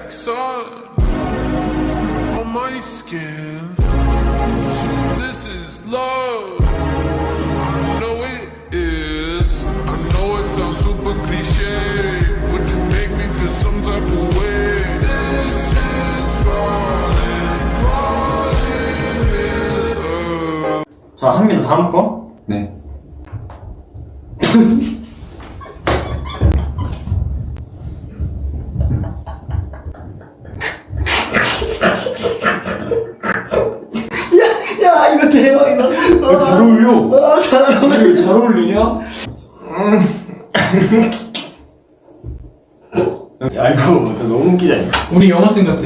wax on my skin. This is love. I know it is. I know it sounds super cliche, but you make me feel some type of way. This is falling in love. 자, 한민도 다음 거? 네. 야, 이거 대박이다. 잘 어울려. 잘 어울려. 이거 잘 어울리냐? 야, 이거 진짜 너무 웃기지 않냐? 우리 영어쌤 같아.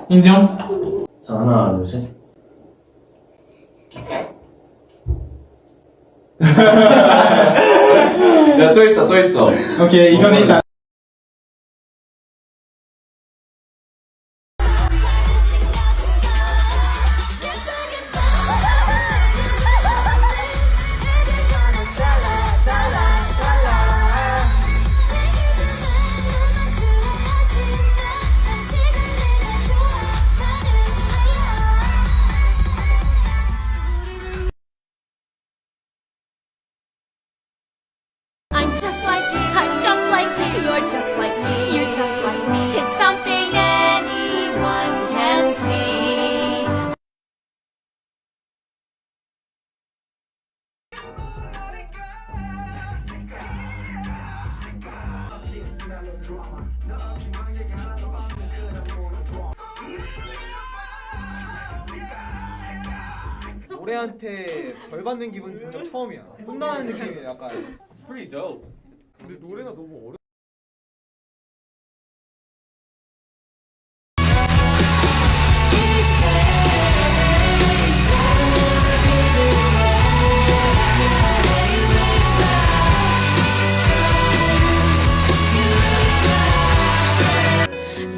인정? 자, 하나, 둘, 셋. 야, 또 있어, 또 있어. 오케이, 이거는 일단. You're just like me, you're just like me. It's something anyone can see. 노래한테 벌 받는 기분 든 적 처음이야. 혼나는 느낌이 약간 It's pretty dope. 근데 노래가 너무 어려.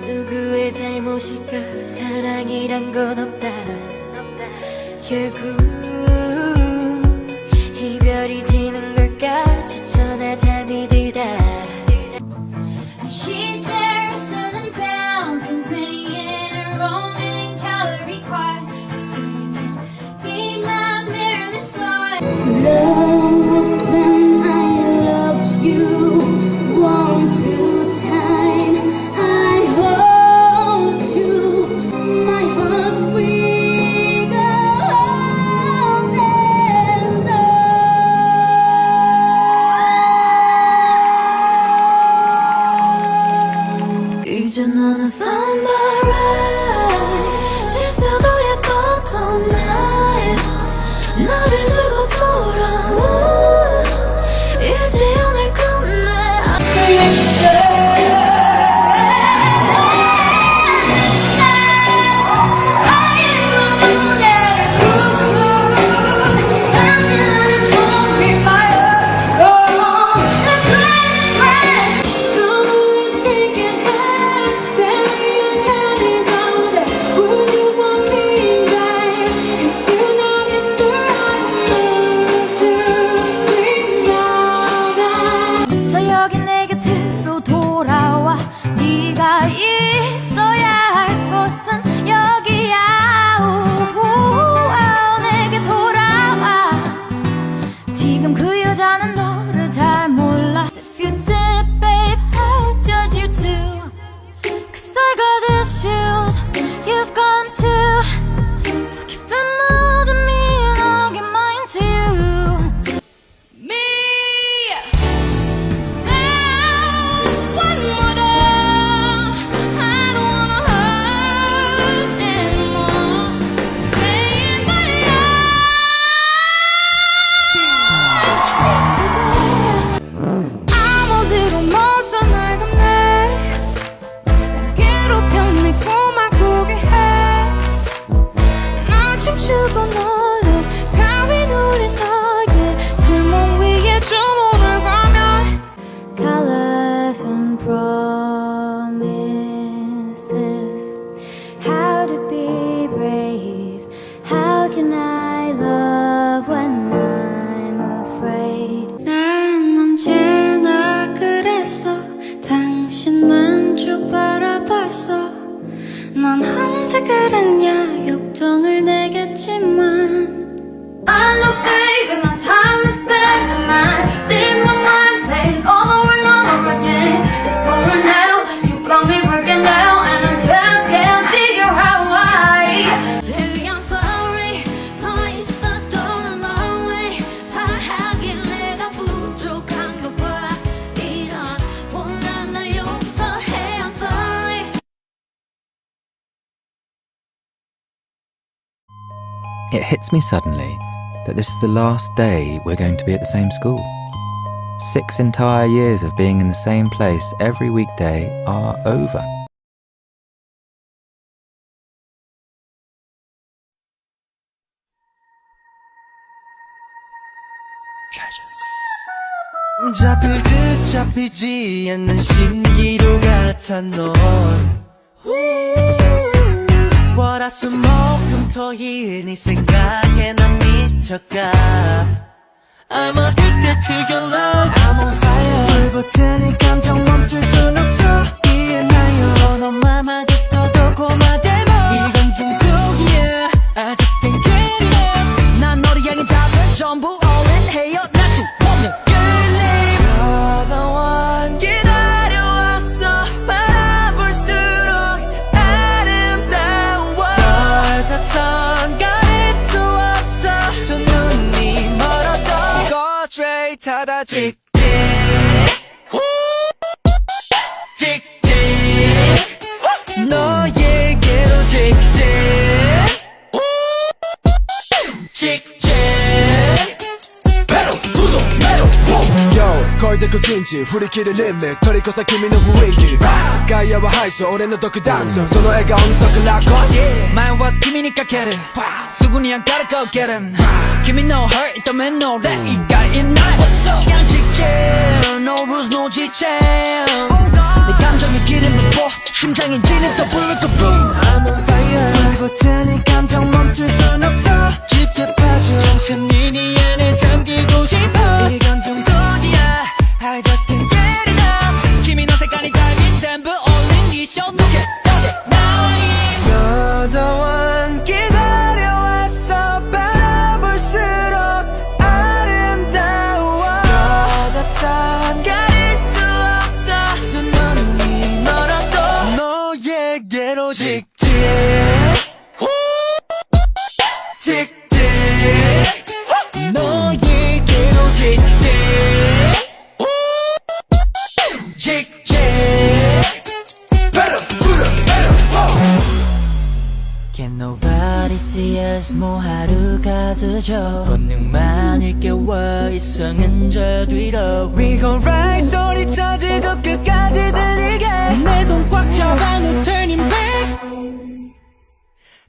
누구의 잘못일까? 사랑이란 건 없다. 결국 이별이 지는 걸까? 지쳐나 잠이 들다. Heaters and pounds and bringing Roman calorie quads, singing, be my mirror, Miss Lost when I loved you, won't you time? I hold you, my heart will go on and on. 이제 너는 somebody, 실수도 했던 나의 나를 두고 돌아와 잊지 않을 건데 여기 내 곁으로 돌아와. 네가 있어야 할 곳은 여기야. 우우, 내게 돌아와. 지금 그 여자는 너를 잘 몰라. If you did, babe, I would judge you too. Cause I got issues, you've gone too. So keep them all to me and I'll give mine to you. 춤추고 놀래 가위 눌린 너의 그 몸 위에 주문을 걸면 Colors and promises, how to be brave, how can I love when I'm afraid. 난 언제나 그랬어. It hits me suddenly that this is the last day we're going to be at the same school. 6 entire years of being in the same place every weekday are over. 잡힐 듯 잡히지 않는 신기루 같아 넌 월화수목금토일 네 생각에 난 미쳐가 I'm addicted to your love I'm on fire 불붙은 이 감정 멈출 순 없어 이해나요 너만 마주쳐도 고마대모 이건 중독이야 I just can't get enough 난 너를 향해 답을 전부 all in 해요 날 수 없는 You're the one 기다려왔어 바라볼수록 아름다워 널 다선 가릴 수 없어 두 눈이 멀어도 Go straight 하다 직진 직진 너에게로 직진 직진声で個人値振り切るリミット取り越さ君の雰囲気外野は排除俺の独断その笑顔に即落語前は君にかけるすぐに上がる Go get him 君の hurt 痛めの例以外いない그냥 직진 No rules no 지체 내 감정이 기름을 부어 심장이 지는 더 불고 boom I'm on fire 불붙은 이 감정 멈출 순 없어 깊게 빠져 천천히 네 안에 잠기고 싶어 이건 중독이야 I just can't get enough君の世界に담긴 전부 all in 이 show 누게 You're the one 기다려왔어 바라볼수록 아름다워 You're the sun 가릴 수 없어 두 눈이 멀어도 너에게로 직진 직진 너에게로 직진 직진 Can nobody see us 뭐 하루가 늦어 본능만 일깨워 이성은 저 뒤로 We gon' ride 소리쳐 즐겁 끝까지 들리게 내 손 꽉 잡아 no turning back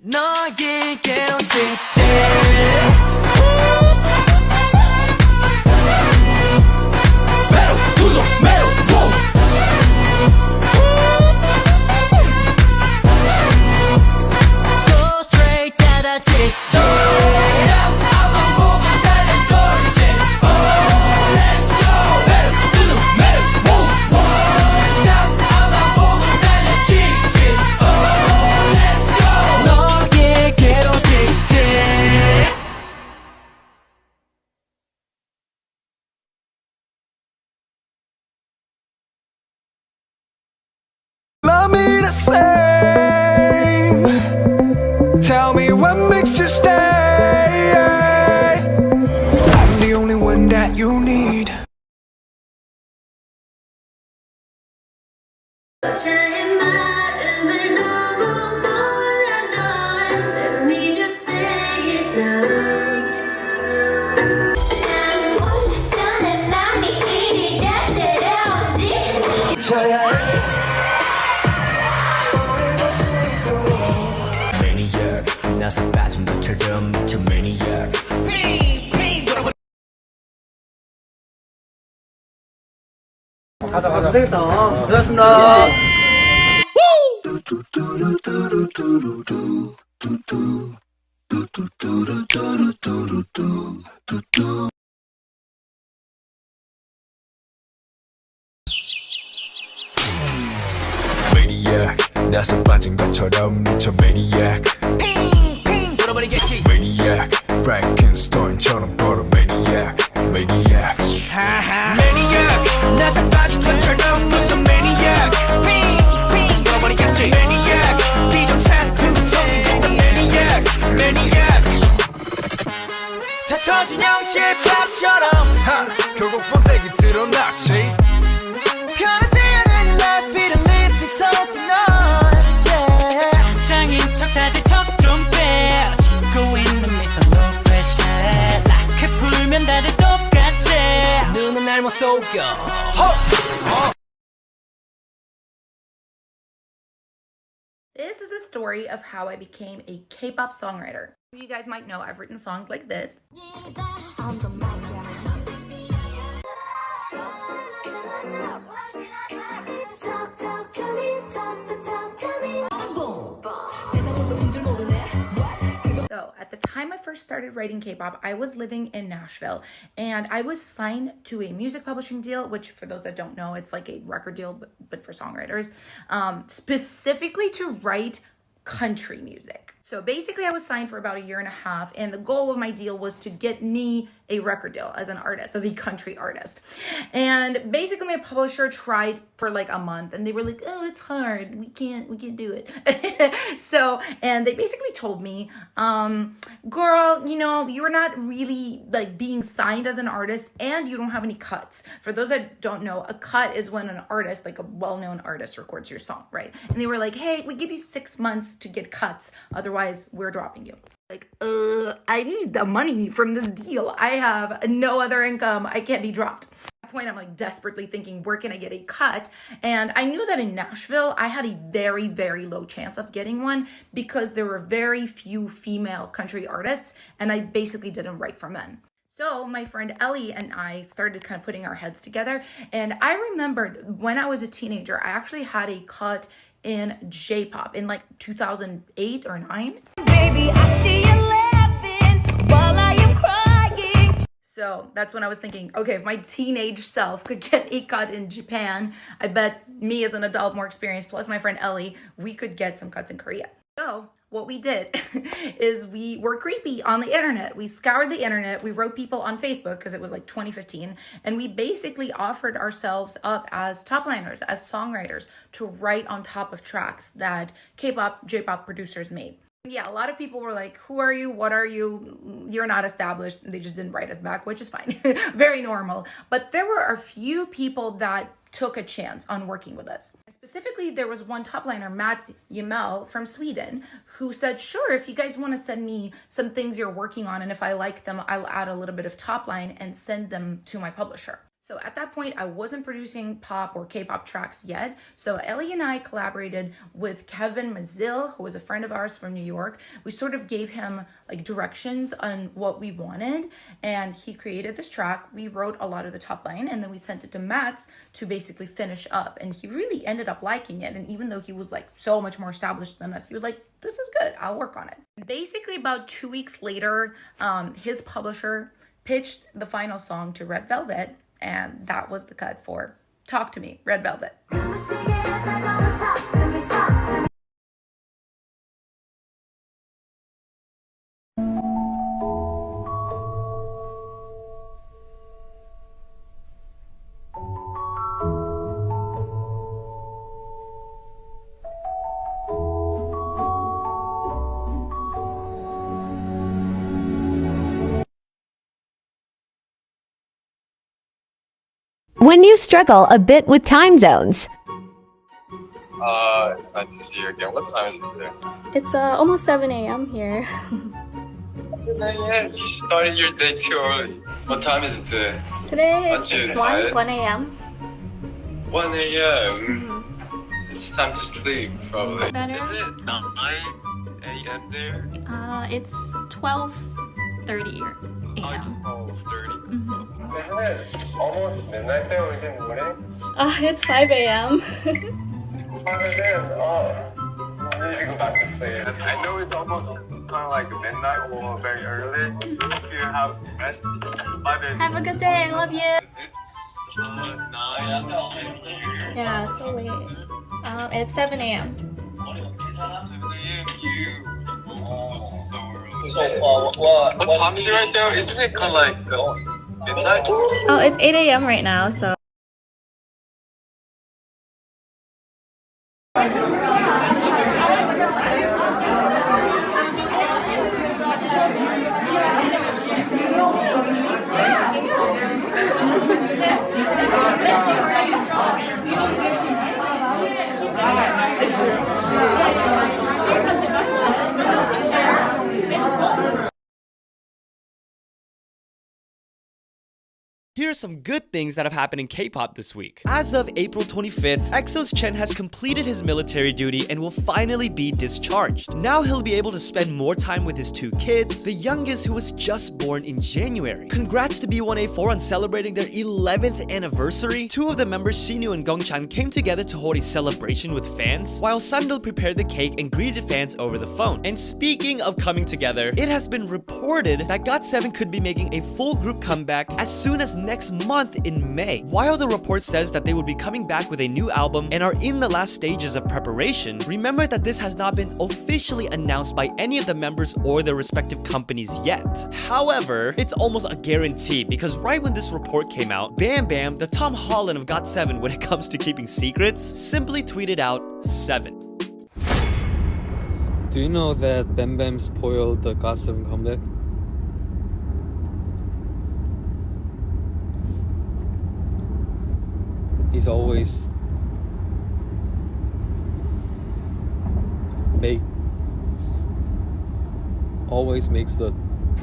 너에게로 직진 Love me the same Tell me what makes you stay I'm the only one that you need 자의 마음을 너무 몰라 널 Let me just say it now 난 몰랐어 내 맘이 이리 다채로운지 저야 Maniac 나서 빠진 것처럼 미쳐 Maniac 가자 가자. 되겠다. 고생하셨습니다. Maniac 나서 빠진 것처럼 미쳐 Maniac 핑핑 돌아버리겠지 Maniac Frankenstein처럼 걸어 Maniac Maniac Maniac 나서 빠진 것처럼 무슨 Maniac 핑핑 돌아버리겠지 Maniac 비정상품 성공한 Maniac Maniac 다 터진 형식밥처럼 결국 본색이 드러났지 편하지 않은 이 life it live is so tonight yeah 정상인 척 다들 척 좀 빼. 짓고 있는 미소 This is a story of how I became a K-pop songwriter. You guys might know I've written songs like this. So at the time I first started writing K-pop, I was living in Nashville and I was signed to a music publishing deal, which for those that don't know, it's like a record deal, but for songwriters, specifically to write country music. So basically I was signed for about 1.5 years and the goal of my deal was to get me a record deal as an artist, as a country artist. And basically my publisher tried for like a month and they were like, oh, it's hard. We can't do it. So, and they basically told me, girl, you know, you're not really like being signed as an artist and you don't have any cuts. For those that don't know, a cut is when an artist, like a well-known artist, records your song, right? And they were like, hey, we give you 6 months to get cuts. Otherwise we're dropping you. Like, I need the money from this deal. I have no other income. I can't be dropped. At that point, I'm like desperately thinking, where can I get a cut? And I knew that in Nashville, I had a very, very low chance of getting one because there were very few female country artists and I basically didn't write for men. So my friend Ellie and I started kind of putting our heads together. And I remembered when I was a teenager, I actually had a cut in J-pop in like 2008 or 9. Baby, I see you laughing while I am crying. So that's when I was thinking, okay, if my teenage self could get a cut in Japan, I bet me as an adult more experienced, plus my friend Ellie, we could get some cuts in Korea. So what we did is we were creepy on the internet. We scoured the internet. We wrote people on Facebook because it was like 2015. And we basically offered ourselves up as top liners, as songwriters to write on top of tracks that K-pop, J-pop producers made. Yeah, a lot of people were like, who are you? What are you? You're not established. They just didn't write us back, which is fine. Very normal. But there were a few people that took a chance on working with us. And specifically, there was one top liner, Mats Yamel from Sweden, who said, sure, if you guys want to send me some things you're working on, and if I like them, I'll add a little bit of top line and send them to my publisher. So at that point, I wasn't producing pop or K-pop tracks yet. So Ellie and I collaborated with Kevin Mazil, who was a friend of ours from New York. We sort of gave him like directions on what we wanted. And he created this track. We wrote a lot of the top line and then we sent it to Mats to basically finish up. And he really ended up liking it. And even though he was like so much more established than us, he was like, this is good. I'll work on it. Basically about 2 weeks later, his publisher pitched the final song to Red Velvet. And that was the cut for Talk to Me, Red Velvet. When you struggle a bit with time zones. It's nice to see you again. What time is it there? It's almost 7 a.m. here. 7 a.m. You started your day too early. What time is it there? Today Aren't you it's tired? 1 a.m. 1 a.m. It's time to sleep, probably. Better. Is it 9 a.m. there? It's 12:30 Oh, it's a.m. 12:30. Isn't it almost midnight there within the morning? It's 5 a.m. 5 a.m. Oh, I need to go back to sleep. I know it's almost kind of like midnight or very early. If you have rest, 5 a.m. Have a good day. I love you. It's 9 p.m. here. Yeah, it's so late. It's 7 a.m. 7 a.m. You. Oh, so early. What time is it right now? Isn't it kind of like midnight? Oh, it's 8 a.m. right now, so. Here are some good things that have happened in K-pop this week. As of April 25th, EXO's Chen has completed his military duty and will finally be discharged. Now he'll be able to spend more time with his 2 kids, the youngest who was just born in January. Congrats to B1A4 on celebrating their 11th anniversary. 2 of the members, Shinyu and Gongchan, came together to hold a celebration with fans, while Sandal prepared the cake and greeted fans over the phone. And speaking of coming together, it has been reported that GOT7 could be making a full group comeback as soon as next month in May. While the report says that they would be coming back with a new album and are in the last stages of preparation, remember that this has not been officially announced by any of the members or their respective companies yet. However, it's almost a guarantee because right when this report came out, Bam Bam, the Tom Holland of GOT7 when it comes to keeping secrets, simply tweeted out 7. Do you know that Bam Bam spoiled the GOT7 comeback? He's always makes the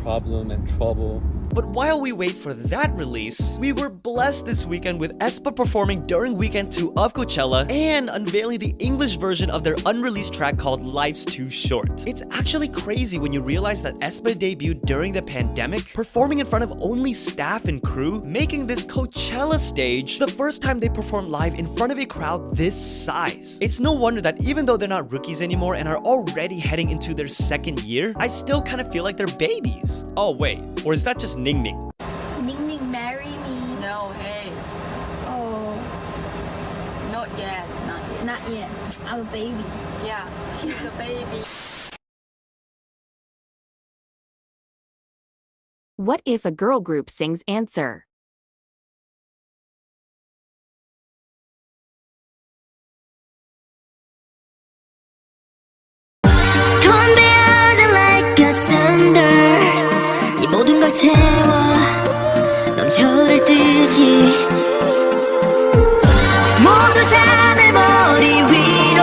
problem and trouble. But while we wait for that release, we were blessed this weekend with aespa performing during weekend 2 of Coachella and unveiling the English version of their unreleased track called Life's Too Short. It's actually crazy when you realize that aespa debuted during the pandemic, performing in front of only staff and crew, making this Coachella stage the first time they performed live in front of a crowd this size. It's no wonder that even though they're not rookies anymore and are already heading into their 2nd year, I still kind of feel like they're babies. Oh wait, or is that just Ning Ning? Ning Ning, marry me. No, hey. Oh, Not yet. not yet. I'm a baby. Yeah, she's a baby. What if a girl group sings Answer? Conversation like a thunder. 네 모든 걸 채워 넘쳐를 뜨지. 모두 자들 머리 위로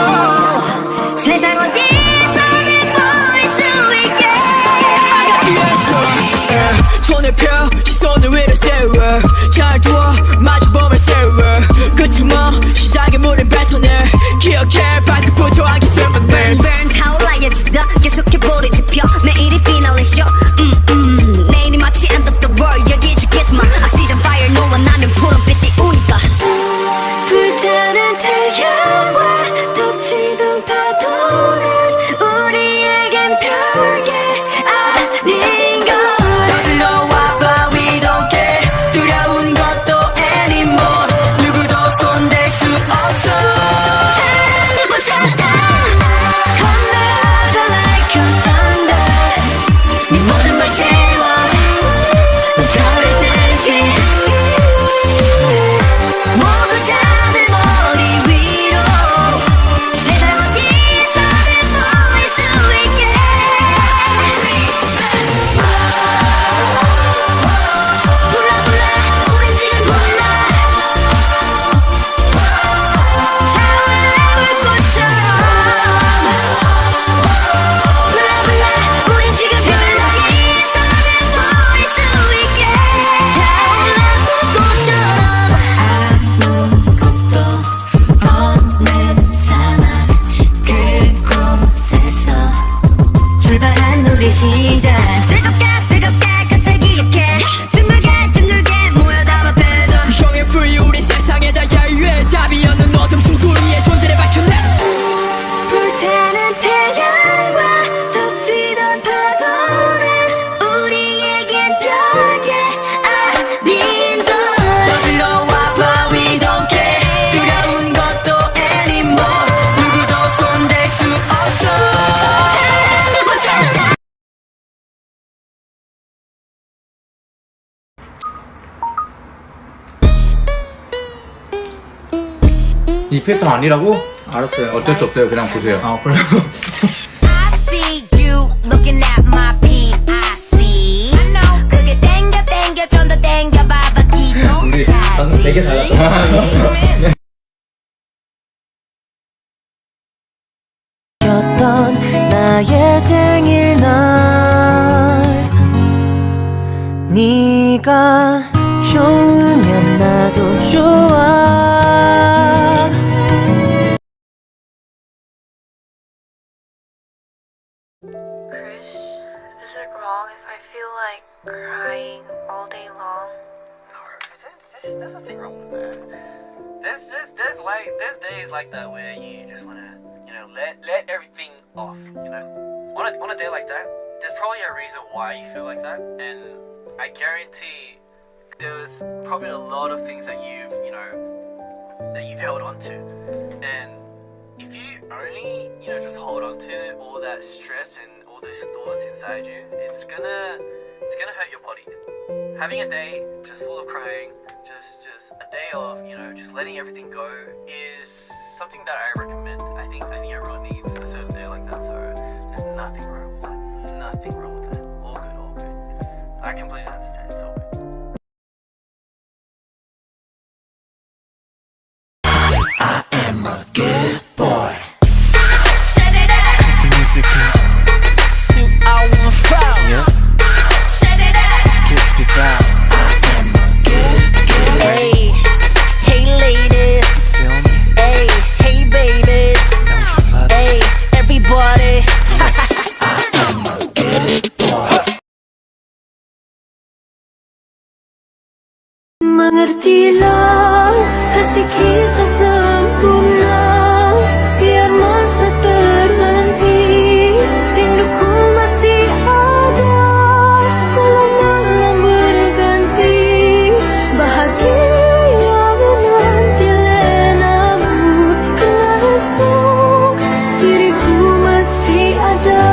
세상 어디서든 보일 수 있게. I got the answer. 손을 펴 시선을 위로 세워 잘 두어 마주보며 세워 끝이 뭐 시작의 문을 뱉어내 기억해 발끝부터 하기 때문에 Burn burn 타올라야지 더 계속해버리지 펴 매일이 피날레 쇼 내일이 마치 end of the world 여기 죽겠지만 I see some fire 너와 나면 푸른빛 띄우니까 불타는 태양과 덮치던 파도는 우리에겐 별게 아닌걸. 떠들어와봐 we don't care 두려운 것도 anymore 누구도 손댈 수 없어 Conversation like a thunder. 네 모든 걸 채워 넘쳐를 뜨지. 모두 자들 머리 위로 세상 어디서든 보일 수 있게. 몰라 몰라 우린 지금 몰라 타올라 불꽃처럼. 몰라 몰라 우린 지금 세상 어디서든 보일 수 있게. 타올라 불꽃처럼. 아무것도 없는 사막 그곳에서 출발한 우리 시작. 뜨겁게 그때 기억해. 둥글게 모여 담아 빼줘. 형의 free 우리 세상에다 야유해 답이 없는 어둠 속 우리의 존재를 밝혀내 불타는 태양과 덮치던 파도는 우리에겐 별게 아닌걸. 떠들어와봐 we don't care 두려운 것도 anymore 누구도 손댈 수 없어 이 패턴 아니라고? 알았어요. 어쩔 수 없어요. 그냥 보세요. 아 그래요? I see you looking at my PIC. 그게 땡겨 좀 더 땡겨봐봐 우리 방금 되게 잘했어. 였던 나의 생일날 네가 좋으면 나도 좋아. Chris, is it wrong if I feel like crying all day long? There's nothing wrong with that. There's days like that where you just wanna, let everything off, On a day like that, there's probably a reason why you feel like that, and I guarantee there's probably a lot of things that you've held on to, and if you only, just hold on to all that stress and all those thoughts inside you, it's gonna hurt your body. Having a day just full of crying, just a day of, just letting everything go is something that I recommend. I think everyone needs a certain day like that, so there's nothing wrong with that. Nothing wrong with that. All good, all good. I completely understand, it's all good. I am a good boy. Set it up. Crank the music up. Suit I wanna foul. Yeah. Set it up. It's good to be proud. I am a good Hey, hey ladies. You feel me? Hey babies. Hey, everybody. Yes, I am a good boy. Mengertilah kasih kita sempurna, biar masa terhenti, rinduku masih ada, walau malam berganti, bahagia menanti lenamu, karena esok diriku masih ada.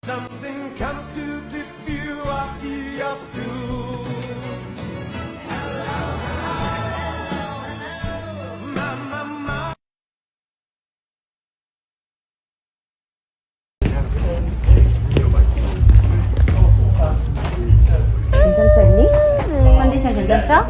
Something comes to tip you off your stool. Hello, mama. 괜찮니? 컨디션 괜찮죠?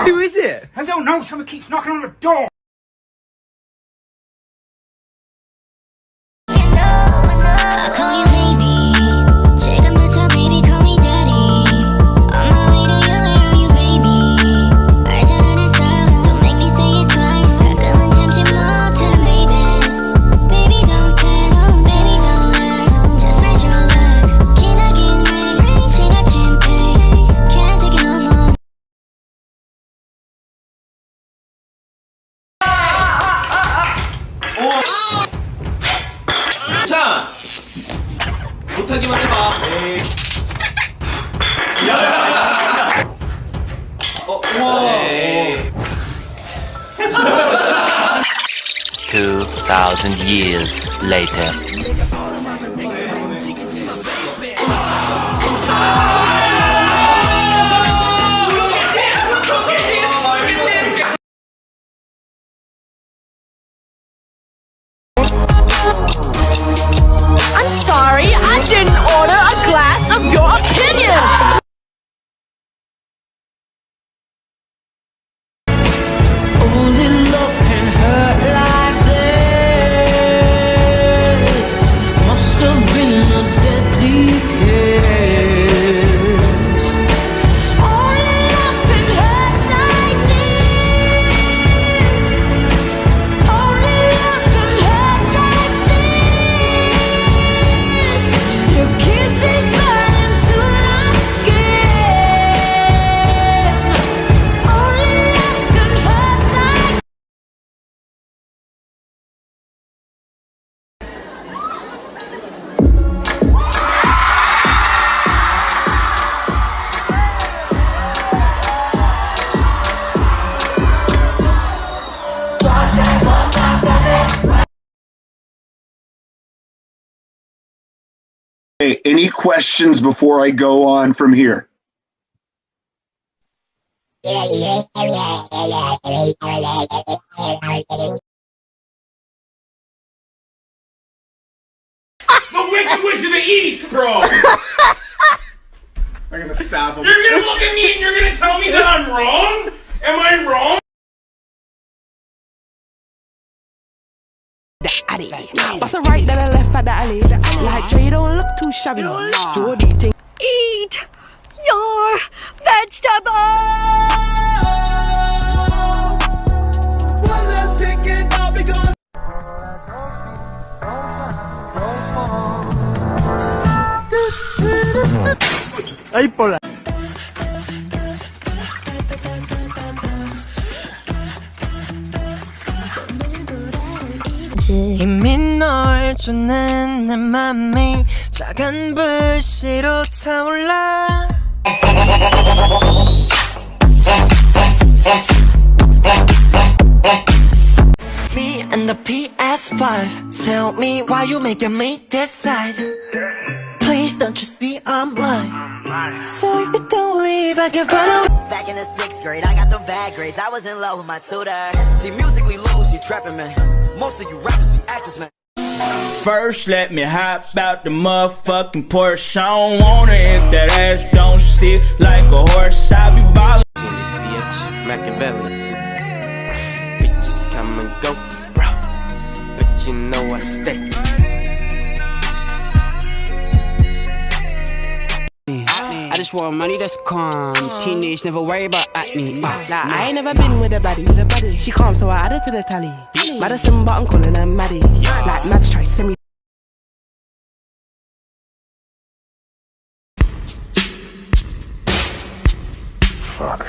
Who is it? I don't know, someone keeps knocking on the door. I call you baby. 지금부터 baby call me daddy. On my way to you, where are you baby? 알잖아 내 style, don't make me say it twice. 가끔은 참지 못하는 baby. Baby don't test, baby don't ask. Just raise your legs. 기나긴 race, 지나친 pace. Can't take it no more. 자, 못하기만 해봐. 에이. 야. 우와. 에이. 2,000 years later. I'm sorry, I didn't order a glass of your opinion. Only love can hurt like this. Must have been a deadly kiss. Only love can hurt like this. Only love can hurt like this. Your kiss is burning through my skin. Only love can hurt like. Hey, any questions before I go on from here? But Wicked Witch of the East, bro. I'm gonna stab him. You're gonna look at me and you're gonna tell me that I'm wrong? Am I wrong? What's a right then a left at the alley? Like Dre don't look too shabby. Jordy ting. Eat your vegetables. Ay, pola. 이미 널 쫓는 내 맘이 작은 불씨로 타올라 Me and the PS5 Tell me why you making me decide Please don't you see I'm blind So if you don't leave I can follow Back in the 6th grade I got them bad grades I was in love with my tutor See musically lows you trapping man Most of you rappers be actors man First let me hop out the motherfucking Porsche I don't want it if that ass don't sit like a horse I be ballin' Bitch, Machiavelli Bitches come and go, bro But you know I stay I just want money that's calm. Teenage, never worry about acne. Like I ain't never been with a baddie. She calm, so I added to the tally. Madison, but I'm calling her Maddie. Like Mads try send me. Fuck.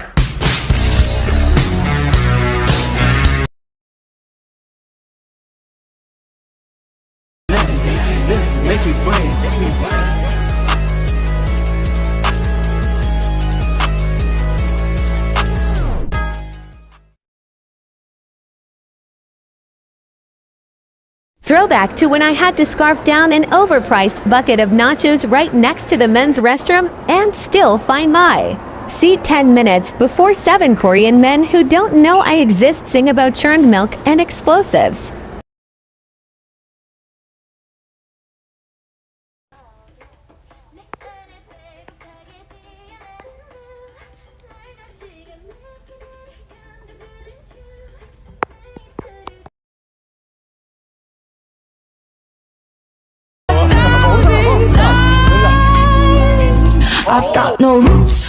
Make me brain. Throwback to when I had to scarf down an overpriced bucket of nachos right next to the men's restroom and still find my seat 10 minutes before 7 Korean men who don't know I exist sing about churned milk and explosives. I've got no roots,